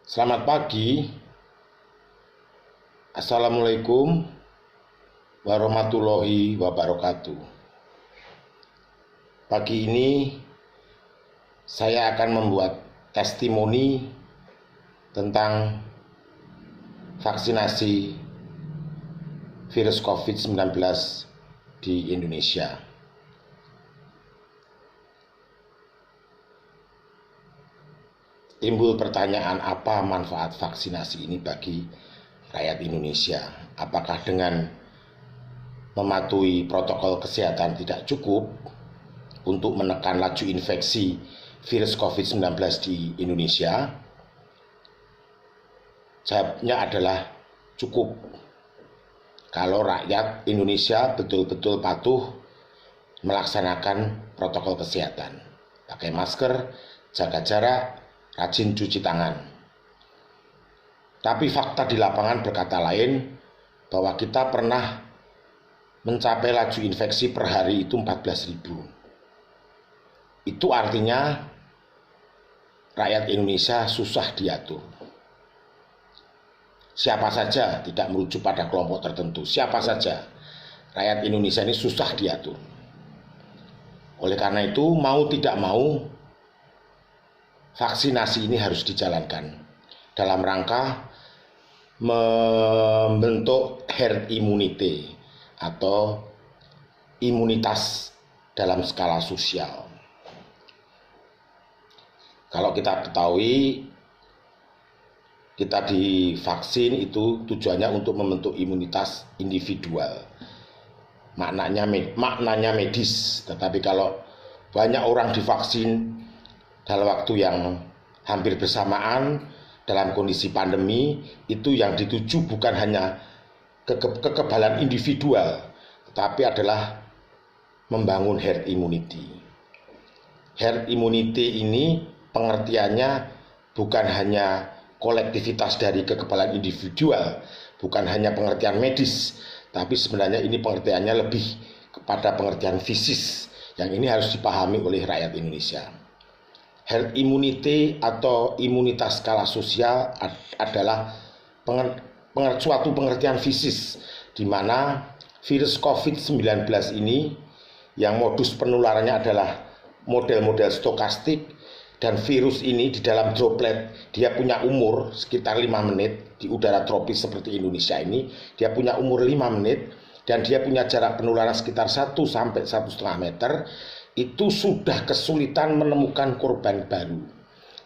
Selamat pagi. Assalamualaikum warahmatullahi wabarakatuh. Pagi ini saya akan membuat testimoni tentang vaksinasi virus COVID-19 di Indonesia. Timbul pertanyaan, apa manfaat vaksinasi ini bagi rakyat Indonesia? Apakah dengan mematuhi protokol kesehatan tidak cukup untuk menekan laju infeksi virus COVID-19 di Indonesia? Jawabnya adalah cukup. Kalau rakyat Indonesia betul-betul patuh melaksanakan protokol kesehatan, pakai masker, jaga jarak, rajin cuci tangan. Tapi fakta di lapangan berkata lain, bahwa kita pernah mencapai laju infeksi per hari itu 14.000. Itu artinya rakyat Indonesia susah diatur. Siapa saja, tidak merujuk pada kelompok tertentu, siapa saja, rakyat Indonesia ini susah diatur. Oleh karena itu, mau tidak mau, vaksinasi ini harus dijalankan dalam rangka membentuk herd immunity atau imunitas dalam skala sosial. Kalau kita ketahui, kita divaksin itu tujuannya untuk membentuk imunitas individual. Maknanya medis, tetapi kalau banyak orang divaksin dalam waktu yang hampir bersamaan dalam kondisi pandemi, itu yang dituju bukan hanya kekebalan individual, tetapi adalah membangun herd immunity. Herd immunity ini pengertiannya bukan hanya kolektivitas dari kekebalan individual, bukan hanya pengertian medis, tapi sebenarnya ini pengertiannya lebih kepada pengertian fisis, yang ini harus dipahami oleh rakyat Indonesia. Herd immunity atau imunitas skala sosial adalah suatu pengertian fisis, di mana virus COVID-19 ini yang modus penularannya adalah model-model stokastik, dan virus ini di dalam droplet dia punya umur sekitar 5 menit di udara tropis seperti Indonesia ini, dia punya umur 5 menit dan dia punya jarak penularan sekitar 1 sampai 1,5 meter. Itu sudah kesulitan menemukan korban baru,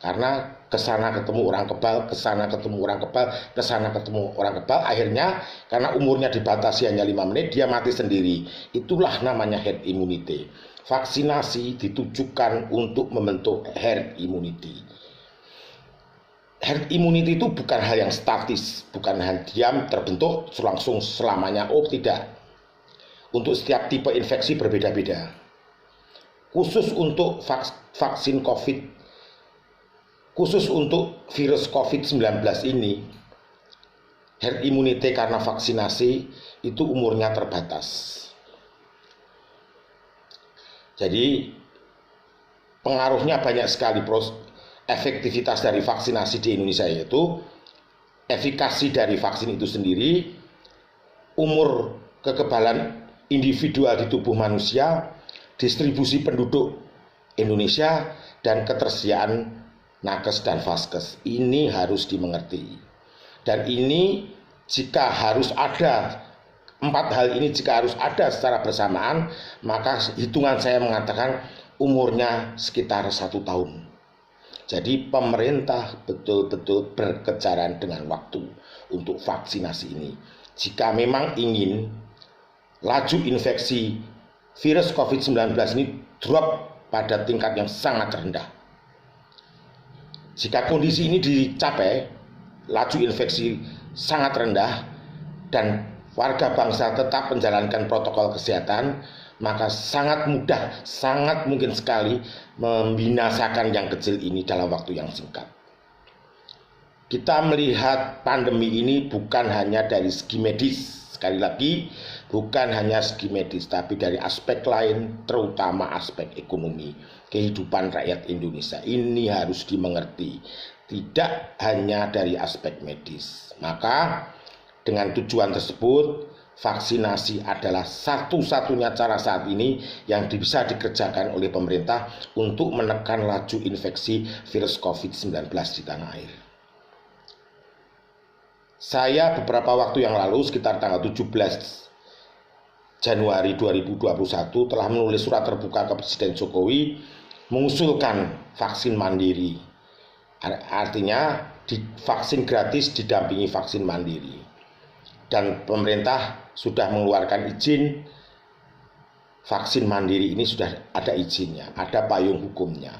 karena kesana ketemu orang kebal, kesana ketemu orang kebal, kesana ketemu orang kebal. Akhirnya karena umurnya dibatasi hanya 5 menit, dia mati sendiri. Itulah namanya herd immunity. Vaksinasi ditujukan untuk membentuk herd immunity. Herd immunity itu bukan hal yang statis, bukan hal diam terbentuk langsung selamanya. Oh tidak, untuk setiap tipe infeksi berbeda-beda. Khusus untuk vaksin COVID, khusus untuk virus COVID-19 ini, herd immunity karena vaksinasi itu umurnya terbatas. Jadi pengaruhnya banyak sekali. Efektivitas dari vaksinasi di Indonesia yaitu efikasi dari vaksin itu sendiri, umur kekebalan individual di tubuh manusia, distribusi penduduk Indonesia, dan ketersediaan nakes dan vaskes. Ini harus dimengerti. Dan ini jika harus ada, 4 hal ini jika harus ada secara bersamaan, maka hitungan saya mengatakan umurnya sekitar 1 tahun. Jadi pemerintah betul-betul berkejaran dengan waktu untuk vaksinasi ini. Jika memang ingin laju infeksi virus COVID-19 ini drop pada tingkat yang sangat rendah. Jika kondisi ini dicapai, laju infeksi sangat rendah, dan warga bangsa tetap menjalankan protokol kesehatan, maka sangat mudah, sangat mungkin sekali membinasakan yang kecil ini dalam waktu yang singkat. Kita melihat pandemi ini bukan hanya dari segi medis, Sekali lagi, bukan hanya segi medis, tapi dari aspek lain, terutama aspek ekonomi, kehidupan rakyat Indonesia. Ini harus dimengerti, tidak hanya dari aspek medis. Maka dengan tujuan tersebut, vaksinasi adalah satu-satunya cara saat ini yang bisa dikerjakan oleh pemerintah untuk menekan laju infeksi virus COVID-19 di tanah air. Saya beberapa waktu yang lalu, sekitar tanggal 17 Januari 2021, telah menulis surat terbuka ke Presiden Jokowi mengusulkan vaksin mandiri. Artinya vaksin gratis didampingi vaksin mandiri. Dan pemerintah sudah mengeluarkan izin vaksin mandiri ini, sudah ada izinnya, ada payung hukumnya.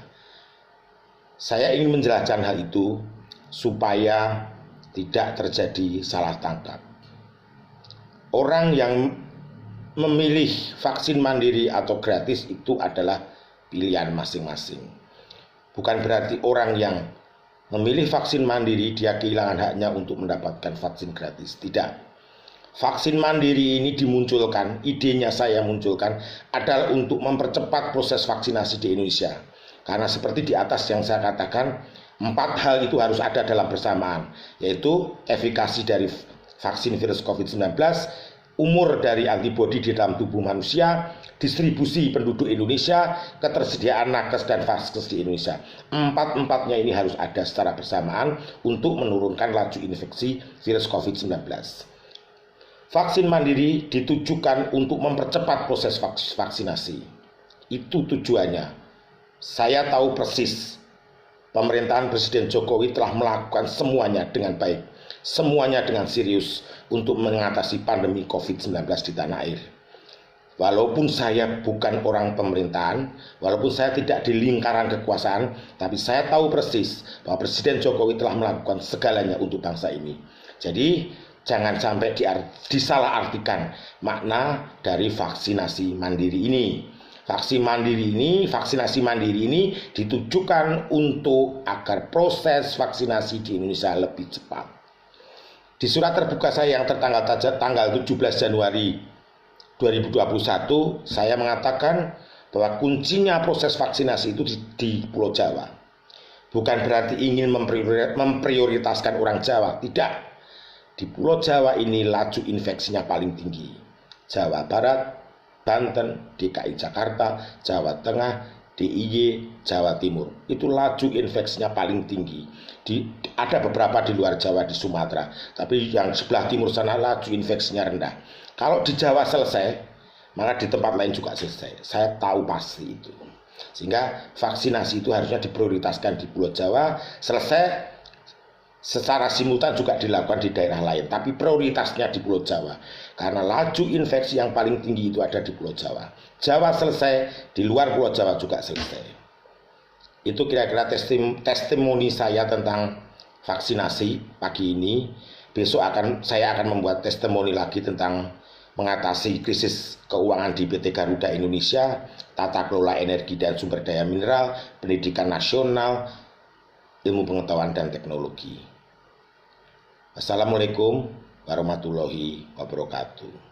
Saya ingin menjelaskan hal itu supaya tidak terjadi salah tangkap. Orang yang memilih vaksin mandiri atau gratis itu adalah pilihan masing-masing. Bukan berarti orang yang memilih vaksin mandiri dia kehilangan haknya untuk mendapatkan vaksin gratis. Tidak. Vaksin mandiri ini dimunculkan, idenya saya munculkan adalah untuk mempercepat proses vaksinasi di Indonesia. Karena seperti di atas yang saya katakan, 4 hal itu harus ada dalam bersamaan, yaitu efikasi dari vaksin virus COVID-19, umur dari antibodi di dalam tubuh manusia, distribusi penduduk Indonesia, ketersediaan nakes dan vaskes di Indonesia. 4-empatnya ini harus ada secara bersamaan untuk menurunkan laju infeksi virus COVID-19. Vaksin mandiri ditujukan untuk mempercepat proses vaksinasi. Itu tujuannya. Saya tahu persis pemerintahan Presiden Jokowi telah melakukan semuanya dengan baik, semuanya dengan serius untuk mengatasi pandemi COVID-19 di tanah air. Walaupun saya bukan orang pemerintahan, walaupun saya tidak di lingkaran kekuasaan, tapi saya tahu persis bahwa Presiden Jokowi telah melakukan segalanya untuk bangsa ini. Jadi jangan sampai disalahartikan makna dari vaksinasi mandiri ini. Vaksinasi mandiri ini ditujukan untuk agar proses vaksinasi di Indonesia lebih cepat. Di surat terbuka saya yang tanggal 17 Januari 2021, saya mengatakan bahwa kuncinya proses vaksinasi itu di Pulau Jawa. Bukan berarti ingin memprioritaskan orang Jawa, tidak. Di Pulau Jawa ini laju infeksinya paling tinggi. Jawa Barat, Banten, DKI Jakarta, Jawa Tengah, DIY, Jawa Timur. Itu laju infeksinya paling tinggi. Ada beberapa di luar Jawa, di Sumatera, tapi yang sebelah timur sana laju infeksinya rendah. Kalau di Jawa selesai, maka di tempat lain juga selesai. Saya tahu pasti itu. Sehingga vaksinasi itu harusnya diprioritaskan di Pulau Jawa, selesai secara simultan juga dilakukan di daerah lain, tapi prioritasnya di Pulau Jawa. Karena laju infeksi yang paling tinggi itu ada di Pulau Jawa. Jawa selesai, di luar Pulau Jawa juga selesai. Itu kira-kira testimoni saya tentang vaksinasi pagi ini. Besok saya akan membuat testimoni lagi tentang mengatasi krisis keuangan di PT Garuda Indonesia, tata kelola energi dan sumber daya mineral, pendidikan nasional, ilmu pengetahuan dan teknologi. Assalamualaikum warahmatullahi wabarakatuh.